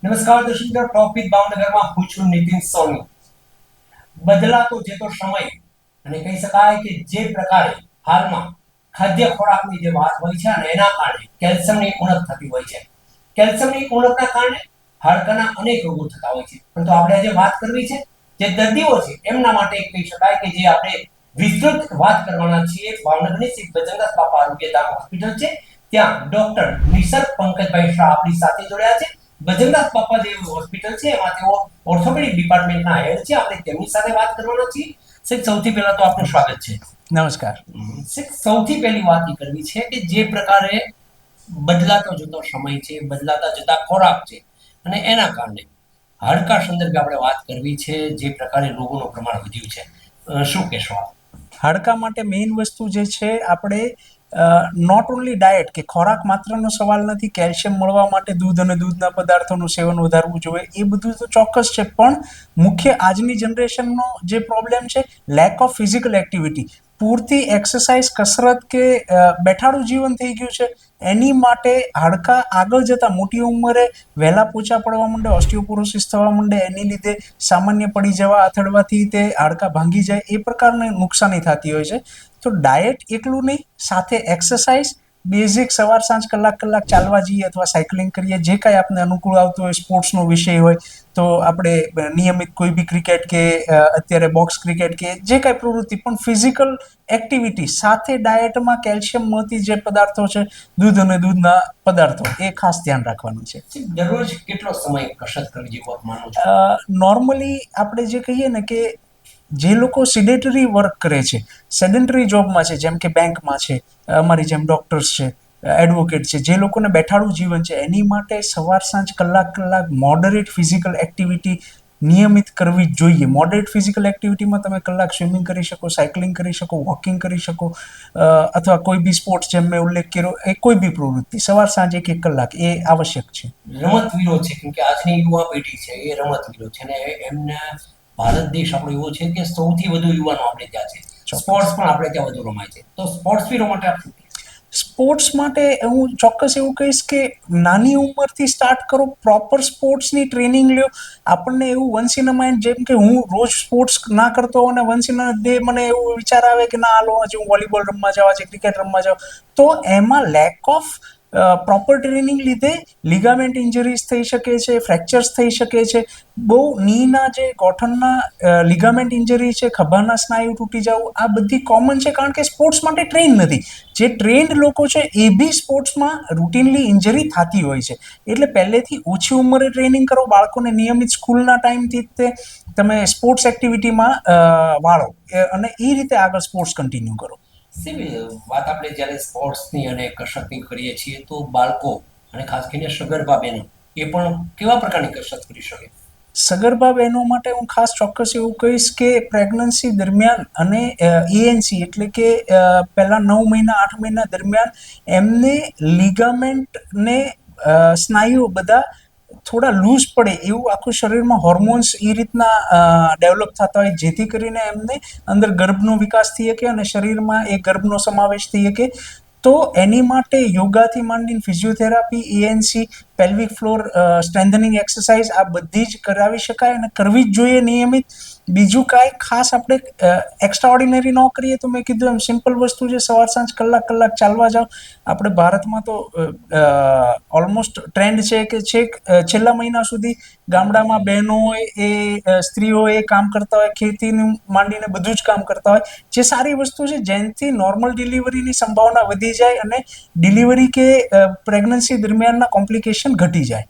નમસ્કાર દર્શક મિત્રો, ટોપ વિથ ભાવનગરમાં હું છું નીતિન સોની. બદલાતો જે તો સમય અને કહી શકાય કે જે પ્રકારે હાલમાં ખાદ્ય ખોરાકની જે વાત હોય છે અને એના કારણે કેલ્શિયમની ઉણપ થતી હોય છે. કેલ્શિયમની ઉણપના કારણે હાડકાના અનેક રોગો થતા હોય છે. પરંતુ આપણે આજે વાત કરવી છે જે દર્દીઓ છે એમના માટે કહી શકાય કે જે આપણે વિસ્તૃત વાત કરવાના છીએ. ભાવનગરની શ્રી બજરંગદાસ બાપા આરોગ્યધામ હોસ્પિટલ છે, ત્યાં ડોક્ટર નિસર્ગ પંકજભાઈ શાહ આપણી સાથે જોડ્યા છે. બજરંગદાસ બાપા જે હોસ્પિટલ છે એમાં તેઓ ઓર્થોપેડિક ડિપાર્ટમેન્ટના હેડ છે. આપણે તેમની સાથે વાત કરવાના છીએ. સાહેબ, સૌથી પહેલા તો આપનું સ્વાગત છે. નમસ્કાર. સાહેબ, સૌથી પહેલી વાત એ કરવી છે કે જે પ્રકારે બદલાતો જતો સમય છે, બદલાતા જતા ખોરાક છે અને એના કારણે હાડકા સંદર્ભે આપણે વાત કરવી છે, જે પ્રકારે રોગોનું પ્રમાણ વધ્યું છે, શું કહેશો આપ? હાડકા માટે મેઇન વસ્તુ જે છે, આપણે નોટ ઓનલી ડાયટ કે ખોરાક માત્રનો સવાલ નથી. કેલ્શિયમ મળવા માટે દૂધ અને દૂધના પદાર્થોનું સેવન વધારવું જોઈએ, એ બધું તો ચોક્કસ છે. પણ મુખ્ય આજની જનરેશનનો જે પ્રોબ્લેમ છે, લેક ઓફ ફિઝિકલ એક્ટિવિટી. પૂરતી એક્સરસાઇઝ, કસરત કે બેઠાડું જીવન થઈ ગયું છે. એની માટે હાડકા આગળ જતા મોટી ઉંમરે વહેલા પોચા પડવા માંડે, ઓસ્ટિયોપોરોસિસ થવા માંડે, એની લીધે સામાન્ય પડી જવા, આથડવાથી તે હાડકા ભાંગી જાય, એ પ્રકારની નુકસાની થતી હોય છે. તો ડાયટ એકલું નહીં, સાથે એક્સરસાઇઝ બેઝિક સવાર સાંજ કલાક ચાલવા જઈએ અથવા સાયકલિંગ કરીએ, જે કાંઈ આપને અનુકૂળ આવતું હોય, સ્પોર્ટ્સનો વિષય હોય તો આપણે નિયમિત કોઈ બી ક્રિકેટ કે અત્યારે બોક્સ ક્રિકેટ કે જે કાંઈ પ્રવૃત્તિ, પણ ફિઝિકલ એક્ટિવિટી સાથે ડાયટમાં કેલ્શિયમ મળતી જે પદાર્થો છે, દૂધ અને દૂધના પદાર્થો, એ ખાસ ધ્યાન રાખવાનું છે. દરરોજ કેટલો સમય કસરત કરવી જેવું આપ માનો છો? નોર્મલી આપણે જે કહીએ ને કે જે લોકો સિડેટરી વર્ક કરે છે, સેડેન્ટરી જોબમાં છે, જેમ કે બેંકમાં છે, અમારી જેમ ડોક્ટર્સ છે, એડવોકેટ છે, જે લોકોને બેઠાડું જીવન છે, એની માટે સવાર સાંજ કલાક મોડરેટ ફિઝિકલ એક્ટિવિટી નિયમિત કરવી જ જોઈએ. મોડરેટ ફિઝિકલ એક્ટિવિટીમાં તમે કલાક સ્વિમિંગ કરી શકો, સાયકલિંગ કરી શકો, વોકિંગ કરી શકો, અથવા કોઈ બી સ્પોર્ટ્સ જેમ મેં ઉલ્લેખ કર્યો, એ કોઈ બી પ્રવૃત્તિ સવાર સાંજ એક કલાક એ આવશ્યક છે. રમતવીરો છે, કેમ કે આજની યુવા પેઢી છે એ રમતવીરો છે ને એમને ભારત દેશ આપણો એવો છે કે સૌથી વધુ યુવાનો આપણે ત્યાં છે. સ્પોર્ટ્સ પણ આપણે ત્યાં વધુ રમાય છે. તો સ્પોર્ટ્સ વીરો માટે આપ સ્પોર્ટ્સ માટે હું ચોક્કસ એવું કહીશ કે નાની ઉંમરથી સ્ટાર્ટ કરો, પ્રોપર સ્પોર્ટ્સની ટ્રેનિંગ લ્યો. આપણને એવું વન્સ ઇન અ માઇન્ડ, જેમ કે હું રોજ સ્પોર્ટ્સ ના કરતો અને વન્સ ઇન અ ડે મને એવું વિચાર આવે કે ના હાલો આજે હું વોલીબોલ રમવા જાઉં, આજે ક્રિકેટ રમવા જાઉં, તો એમાં લેક ઓફ પ્રોપર ટ્રેનિંગ લીધે લિગામેન્ટ ઇન્જરીઝ થઈ શકે છે, ફ્રેક્ચર્સ થઈ શકે છે. બહુ નીના જે ગોઠણના લિગામેન્ટ ઇન્જરી છે, ખભાના સ્નાયુ તૂટી જવું, આ બધી કોમન છે, કારણ કે સ્પોર્ટ્સ માટે ટ્રેન નથી. જે ટ્રેન્ડ લોકો છે એ બી સ્પોર્ટ્સમાં રૂટીનલી ઇન્જરી થતી હોય છે. એટલે પહેલેથી ઓછી ઉંમરે ટ્રેનિંગ કરો, બાળકોને નિયમિત સ્કૂલના ટાઈમથી તે તમે સ્પોર્ટ્સ એક્ટિવિટીમાં વાળો અને એ રીતે આગળ સ્પોર્ટ્સ કન્ટિન્યુ કરો. વાત આપણે જ્યારે સ્પોર્ટ્સની અને કસરતની કરીએ છીએ તો બાળકો અને ખાસ કરીને સગર્ભા બહેનો એ પણ કેવા પ્રકારની કસરત કરી શકે? સગર્ભા બહેનો માટે હું ખાસ ચોક્કસ એવું કહીશ કે પ્રેગ્નન્સી દરમિયાન અને એએનસી એટલે કે પહેલા 9 મહિના 8 મહિના દરમિયાન એમને લિગામેન્ટને સ્નાયુઓ બધા થોડા લૂઝ પડે એવું આખું શરીરમાં હોર્મોન્સ એ રીતના ડેવલપ થતા હોય, જેથી કરીને એમને અંદર ગર્ભનો વિકાસ થઈ શકે અને શરીરમાં એ ગર્ભનો સમાવેશ થઈ શકે. તો એની માટે યોગાથી માંડીને physiotherapy, ANC, pelvic floor strengthening exercise, આ બધી જ કરાવી શકાય અને કરવી જ જોઈએ નિયમિત. બીજું કાંઈ ખાસ આપણે એક્સ્ટ્રા ઓર્ડિનરી ન કરીએ તો મેં કીધું એમ સિમ્પલ વસ્તુ છે, સવાર સાંજ કલાક ચાલવા જાઓ. આપણે ભારતમાં તો ઓલમોસ્ટ ટ્રેન્ડ છે કે છેક છેલ્લા મહિના સુધી ગામડામાં બહેનો હોય, એ સ્ત્રીઓ એ કામ કરતા હોય, ખેતીનું માંડીને બધું જ કામ કરતા હોય, જે સારી વસ્તુ છે, જેનાથી નોર્મલ ડિલિવરીની સંભાવના વધી જાય અને ડિલિવરી કે પ્રેગ્નન્સી દરમિયાનના કોમ્પ્લિકેશન ઘટી જાય.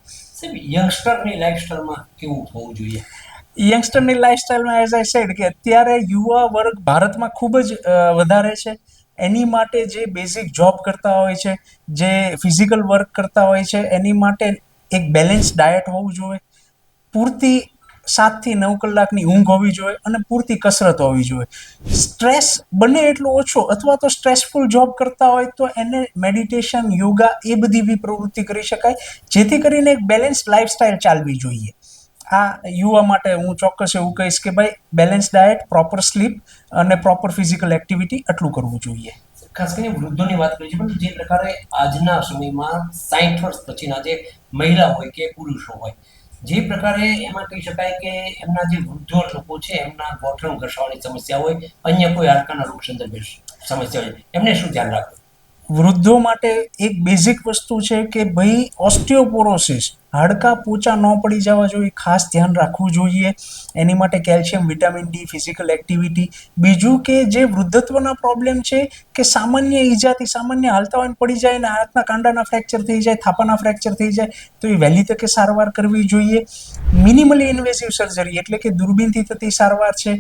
યંગસ્ટરની લાઈફસ્ટાઈલમાં કેવું હોવું જોઈએ? યંગસ્ટરની લાઈફસ્ટાઈલમાં એઝ આઈ સેડ કે અત્યારે યુવા વર્ગ ભારતમાં ખૂબ જ વધારે છે. એની માટે જે બેઝિક જોબ કરતા હોય છે, જે ફિઝિકલ વર્ક કરતા હોય છે, એની માટે એક બેલેન્સ ડાયટ હોવું જોઈએ, પૂરતી 7 થી 9 કલાકની ઊંઘ હોવી જોઈએ અને પૂરતી કસરત હોવી જોઈએ. સ્ટ્રેસ બને એટલો ઓછો, અથવા તો સ્ટ્રેસફુલ જોબ કરતા હોય તો એને મેડિટેશન, યોગા એ બધી બી પ્રવૃત્તિ કરી શકાય, જેથી કરીને એક બેલેન્સ લાઈફસ્ટાઈલ ચાલવી જોઈએ. આ યુવા માટે હું ચોક્કસ એવું કહીશ કે ભાઈ બેલેન્સ ડાયટ, પ્રોપર સ્લીપ અને પ્રોપર ફિઝિકલ એક્ટિવિટી આટલું કરવું જોઈએ. ખાસ કરીને વૃદ્ધોની વાત કરી છે, પરંતુ જે પ્રકારે આજના સમયમાં 60 વર્ષ પછીના જે મહિલા હોય કે પુરુષો હોય, જે પ્રકારે એમાં કહી શકાય કે એમના જે વૃદ્ધો લોકો છે એમના ગોઠણ ઘસવાની સમસ્યા હોય, અન્ય કોઈ હાડકાના રોગ સંદર્ભે સમસ્યા હોય, એમને શું ધ્યાન રાખવું? વૃદ્ધો માટે એક બેઝિક વસ્તુ છે કે ભાઈ ઓસ્ટિયોપોરોસિસ, હાડકાં પોચા ન પડી જવા જોઈએ, ખાસ ધ્યાન રાખવું જોઈએ. એની માટે calcium, vitamin D, physical activity. બીજું કે જે વૃદ્ધત્વના પ્રોબ્લેમ છે કે સામાન્ય ઈજાથી, સામાન્ય હાલતા હોય ને પડી જાય ને હાથના કાંડાના ફ્રેક્ચર થઈ જાય, થાપાના ફ્રેક્ચર થઈ જાય, તો એ વહેલી તકે સારવાર કરવી જોઈએ. મિનિમલી ઇન્વેઝિવ સર્જરી એટલે કે દૂરબીનથી થતી સારવાર છે,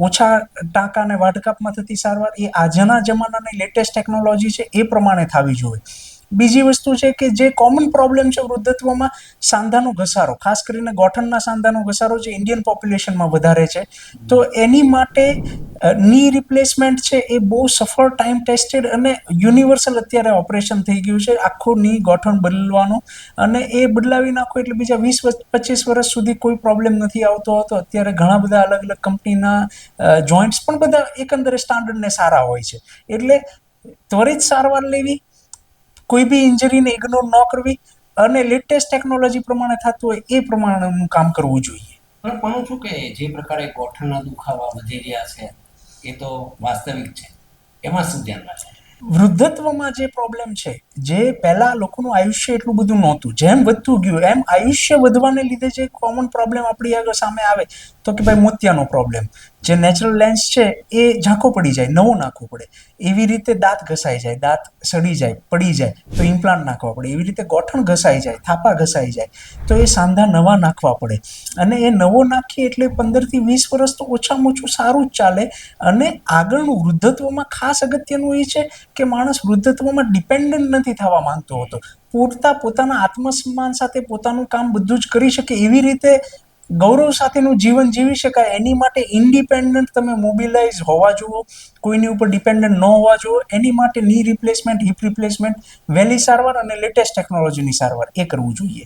ઓછા ટાંકા અને વાઢકાપમાં થતી સારવાર, એ આજના જમાનાની લેટેસ્ટ ટેકનોલોજી છે એ પ્રમાણે થવી જોઈએ. બીજી વસ્તુ છે કે જે કોમન પ્રોબ્લેમ છે વૃદ્ધત્વમાં, સાંધાનો ઘસારો, ખાસ કરીને ગોઠણના સાંધાનો ઘસારો જે ઇન્ડિયન પોપ્યુલેશનમાં વધારે છે, તો એની માટે ની રિપ્લેસમેન્ટ છે એ બહુ સફળ, ટાઈમ ટેસ્ટેડ અને યુનિવર્સલ અત્યારે ઓપરેશન થઈ ગયું છે, આખું ની ગોઠણ બદલવાનું. અને એ બદલાવી નાખો એટલે બીજા 20-25 વર્ષ સુધી કોઈ પ્રોબ્લેમ નથી આવતો હતો. અત્યારે ઘણા બધા અલગ અલગ કંપનીના જોઈન્ટ્સ પણ બધા એકંદરે સ્ટાન્ડર્ડ ને સારા હોય છે. એટલે ત્વરિત સારવાર લેવી, કોઈ બી ઇન્જરીને ઇગ્નોર ન કરવી, અને લેટેસ્ટ ટેકનોલોજી પ્રમાણે થતું હોય એ પ્રમાણેનું કામ કરવું જોઈએ. પણ માનું છું કે જે પ્રકારે ગોઠણના દુખાવા વધી રહ્યા છે એ તો વાસ્તવિક છે, એમાં શું ધ્યાન રાખવું? વૃદ્ધત્વમાં જે પ્રોબ્લેમ છે, જે પહેલા લોકોનું આયુષ્ય એટલું બધું નહોતું, જેમ વધતું ગયું એમ આયુષ્ય વધવાને લીધે જે કોમન પ્રોબ્લેમ આપણી આગળ સામે આવે તો કે ભાઈ મોતિયાનો પ્રોબ્લેમ, જે નેચરલ લેન્સ છે એ ઝાંખો પડી જાય, નવો નાખવો પડે. એવી રીતે દાંત ઘસાઈ જાય, દાંત સડી જાય, પડી જાય તો ઇમ્પ્લાન્ટ નાખવા પડે. એવી રીતે ગોઠણ ઘસાઈ જાય, થાપા ઘસાઈ જાય તો એ સાંધા નવા નાખવા પડે. અને એ નવો નાખીએ એટલે 15 થી 20 વર્ષ તો ઓછામાં ઓછું સારું જ ચાલે. અને આગળનું વૃદ્ધત્વમાં ખાસ અગત્યનું એ છે કે માણસ વૃદ્ધત્વમાં ડિપેન્ડન્ટ નથી થવા માંગતો હતો, પોતાના આત્મસન્માન સાથે પોતાનું કામ બધું જ કરી શકે, એવી રીતે ગૌરવ સાથેનું જીવન જીવી શકાય. એની માટે ઇન્ડિપેન્ડન્ટ તમે મોબિલાઇઝ હોવા જુઓ, કોઈની ઉપર ડિપેન્ડન્ટ ન હોવા જુઓ. એની માટે ની રિપ્લેસમેન્ટ, હિપ રિપ્લેસમેન્ટ, વહેલી સારવાર અને લેટેસ્ટ ટેકનોલોજીની સારવાર એ કરવું જોઈએ.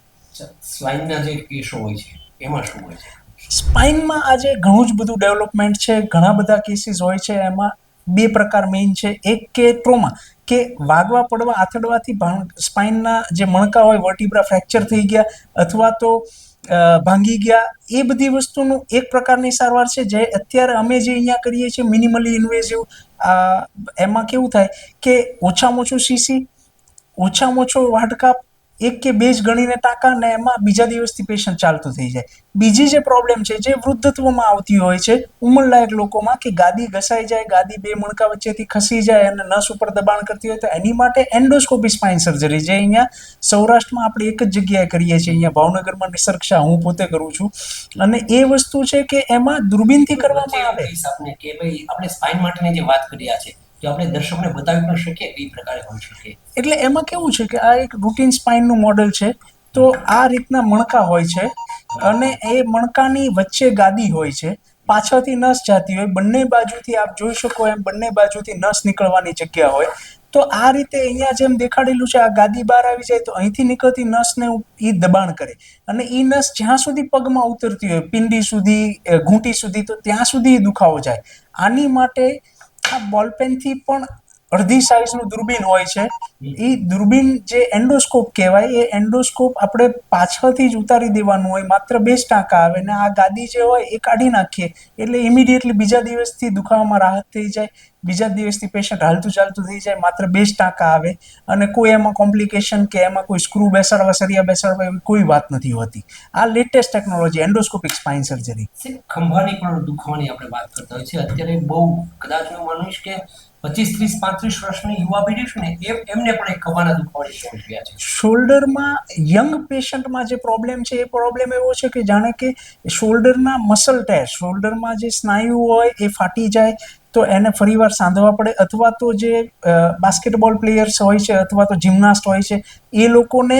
સ્વાઇનના જે કેસો હોય છે એમાં શું હોય છે? સ્પાઇનમાં આજે ઘણું જ બધું ડેવલપમેન્ટ છે, ઘણા બધા કેસીસ હોય છે. એમાં બે પ્રકાર મેઇન છે. એક કે ટ્રોમા, કે વાગવા પડવા આથડવાથી સ્પાઇનના જે મણકા હોય વર્ટિબ્રા ફ્રેક્ચર થઈ ગયા અથવા તો ભાંગી ગયા, એ બધી વસ્તુનું એક પ્રકારની સારવાર છે જે અત્યારે અમે જે અહીંયા કરીએ છીએ મિનિમલી ઇન્વેઝિવ. એમાં કેવું થાય કે ઓછામાં ઓછું સીસી, ઓછામાં ઓછો વાઢકાપ, 1 કે 2 જ ગણીને ટાંકા, ને એમાં બીજા દિવસથી પેશન્ટ ચાલતું થઈ જાય. બીજી જે પ્રોબ્લેમ છે જે વૃદ્ધત્વમાં આવતી હોય છે ઉંમરલાયક લોકોમાં, કે ગાદી ઘસાઈ જાય, ગાદી બે મણકા વચ્ચેથી ખસી જાય અને નસ ઉપર દબાણ કરતી હોય, તો એની માટે એન્ડોસ્કોપી સ્પાઇન સર્જરી, જે અહીંયા સૌરાષ્ટ્રમાં આપણે એક જ જગ્યાએ કરીએ છીએ, અહીંયા ભાવનગરમાં નિસર્ગ, હું પોતે કરું છું. અને એ વસ્તુ છે કે એમાં દૂરબીનથી કરવામાં આવે. આપણે કે ભાઈ આપણે સ્પાઇન માટેની જે વાત કર્યા છે તો આપણે દર્શકોને બતાવી પણ શકીએ કઈ પ્રકારે હોઈ શકે? એટલે એમાં કેવું છે કે આ એક રૂટીન સ્પાઇનનું મોડેલ છે. તો આ રીતના મણકા હોય છે અને એ મણકાની વચ્ચે ગાદી હોય છે, પાછળથી નસ જાતી હોય, બંને બાજુથી આપ જોઈ શકો એમ બંને બાજુથી નસ નીકળવાની જગ્યા હોય. તો આ રીતે અહીંયા જેમ દેખાડેલું છે, આ ગાદી બહાર આવી જાય તો અહીંથી નીકળતી નસને એ દબાણ કરે, અને એ નસ જ્યાં સુધી પગમાં ઉતરતી હોય, પિંડી સુધી, ઘૂંટી સુધી, તો ત્યાં સુધી દુખાવો જાય. આની માટે આ બોલપેનથી પણ અડધી સાઇઝનું દૂરબીન હોય છે. એ દૂરબીન જે એન્ડોસ્કોપ કહેવાય, એ એન્ડોસ્કોપ આપણે પાછળથી જ ઉતારી દેવાનું હોય, માત્ર 2 જ ટાંકા આવે, ને આ ગાદી જે હોય એ કાઢી નાખીએ એટલે ઇમિડિયેટલી બીજા દિવસથી દુખાવામાં રાહત થઈ જાય, બીજા દિવસથી પેશન્ટ હાલતું ચાલતું થઈ જાય, માત્ર 2 જ ટાંકા આવે, અને કોઈ એમાં કોમ્પ્લિકેશન કે એમાં કોઈ સ્ક્રૂ બેસાડવા, સરિયા બેસાડવા એવી કોઈ વાત નથી હોતી. આ latest technology endoscopic spine surgery. ખંભાની પણ દુખાવાની આપણે વાત કરતા હોય છે. અત્યારે બહુ કદાચ હું માનીશ કે 25, 30, 35 વર્ષની યુવા પેઢી છે ને એમને પણ એક ખભાના દુખાવાની સમસ્યા છે. શોલ્ડરમાં યંગ પેશન્ટમાં જે પ્રોબ્લેમ છે એ પ્રોબ્લેમ એવો છે કે જાણે કે શોલ્ડરના મસલ ટેર, શોલ્ડરમાં જે સ્નાયુ હોય એ ફાટી જાય તો એને ફરીવાર સાંધવા પડે, અથવા તો જે બાસ્કેટબોલ પ્લેયર્સ હોય છે અથવા તો જિમ્નાસ્ટ હોય છે એ લોકોને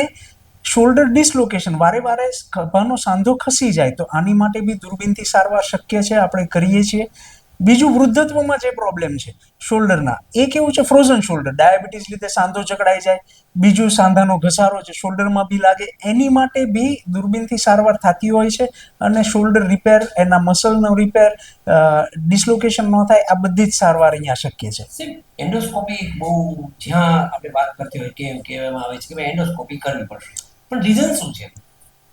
શોલ્ડર ડિસલોકેશન, વારે વારે ખભાનો સાંધો ખસી જાય, તો આની માટે બી દૂરબીનથી સારવાર શક્ય છે, આપણે કરીએ છીએ. બીજું વૃદ્ધત્વમાં જે પ્રોબ્લેમ છે શોલ્ડરના, એ કેવું છે ફ્રોઝન શોલ્ડર, ડાયાબિટીસ લીધે સાંધો જકડાઈ જાય, બીજું સાંધાનો ઘસારો છે શોલ્ડરમાં બી લાગે, એની માટે બી દૂરબીનથી સારવાર થતી હોય છે. અને શોલ્ડર રિપેર, એના મસલનો રિપેર, ડિસ્લોકેશન ન થાય, આ બધી જ સારવાર અહીંયા શક્ય છે. એન્ડોસ્કોપી બહુ જ્યાં આપણે વાત કરતી હોય કેમ કહેવામાં આવે છે કે ભાઈ એન્ડોસ્કોપી કરવી પડશે, પણ રીઝન શું છે?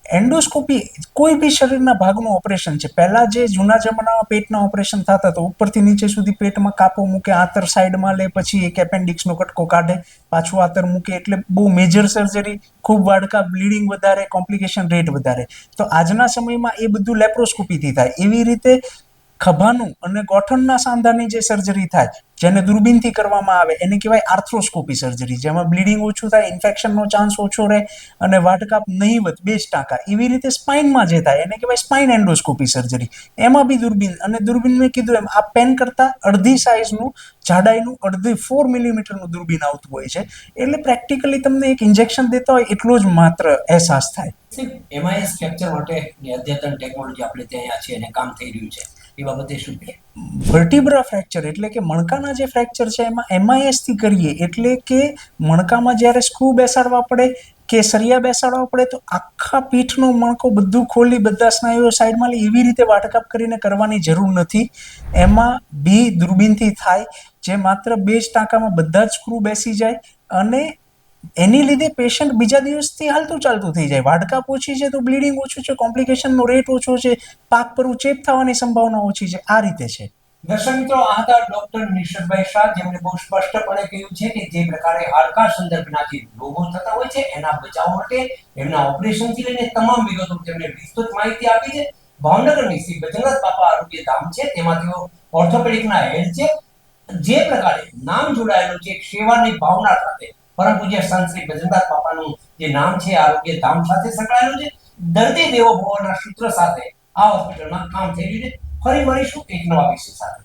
એન્ડોસ્કોપી કોઈ બી શરીરના ભાગનું ઓપરેશન છે. પહેલા જે જૂના જમાનામાં પેટના ઓપરેશન થતા તો ઉપરથી નીચે સુધી પેટમાં કાપો મૂકે, આંતર સાઈડમાં લે, પછી એક એપેન્ડિક્સનો કટકો કાઢે, પાછું આંતર મૂકે, એટલે બહુ મેજર સર્જરી, ખૂબ વાડકા, બ્લીડિંગ વધારે, કોમ્પ્લિકેશન રેટ વધારે. તો આજના સમયમાં એ બધું લેપ્રોસ્કોપીથી થાય. એવી રીતે ખભાનું અને ગોઠણના સાંધાની જે સર્જરી થાય, જેને દૂરબીનથી કરવામાં આવે, એને કહેવાય આર્થ્રોસ્કોપી સર્જરી, જેમાં બ્લીડિંગ ઓછું થાય, ઇન્ફેક્શનનો ચાન્સ ઓછો રહે અને વાટકાપ નહીવત 2%. એવી રીતે સ્પાઇનમાં જે થાય એને કહેવાય સ્પાઇન એન્ડોસ્કોપી સર્જરી, એમાં બી દૂરબીન. અને દૂરબીન મેં કીધું એમ આ પેન કરતાં અડધી સાઇઝનું, જાડાઈનું 4 મિલીમીટરનું દૂરબીન આવતું હોય છે. એટલે પ્રેક્ટિકલી તમને એક ઇન્જેક્શન દેતા હોય એટલો જ માત્ર અહેસાસ થાય. એમઆઈએસ ફ્રેક્ચર માટે અદ્યતન ટેકનોલોજી આપણે ત્યાં છે અને કામ થઈ રહ્યું છે, એ બાબતે શું કહે? વર્ટિબ્રા ફ્રેક્ચર એટલે કે મણકાના જે ફ્રેક્ચર છે એમાં MIS થી કરીએ એટલે કે મણકામાં જ્યારે સ્ક્રૂ બેસાડવા પડે કે સરિયા બેસાડવા પડે તો આખા પીઠનો મણકો બધું ખોલી, બધા સ્નાયુઓ સાઈડમાં લઈ, એવી રીતે વાટકાપ કરીને કરવાની જરૂર નથી. એમાં બી દૂરબીનથી થાય, જે માત્ર 2% બધા જ સ્ક્રૂ બેસી જાય અને એની લીધે પેશન્ટ બીજા દિવસથી હાલતું ચાલતું થઈ જાય. વાડકાપ ઓછી છે તો બ્લીડિંગ ઓછું છે, કોમ્પ્લિકેશનનો રેટ ઓછો છે, પાક પરનું ચેપ થવાની સંભાવના ઓછી છે. આ રીતે છે. દર્શક મિત્રો, આ હતા ડોક્ટર નિશતભાઈ શાહ, જેમણે બહુ સ્પષ્ટપણે કહ્યું છે કે જે પ્રકારે હાડકા સંદર્ભના જે રોગો થતા હોય છે એના બચાવ માટે એમના ઓપરેશનથી લઈને તમામ વિગતો તેમણે વિસ્તૃત માહિતી આપી છે. ભાવનગરની શ્રી બજરંગ બાપા આરોગ્ય ધામ છે, તેમાં તેઓ ઓર્થોપેડિકના હેડ છે. જે પ્રકારે નામ જોડાયેલું છે સેવાની ભાવના સાથે, પરમ પૂજ્ય સંત શ્રી બજરંગદાસ બાપાનું જે નામ છે આરોગ્ય ધામ સાથે સંકળાયેલું છે. દર્દી દેવો ભવના સૂત્ર સાથે આ હોસ્પિટલમાં કામ થઈ રહ્યું છે. ફરી મળીશું એક નવા વિષય સાથે.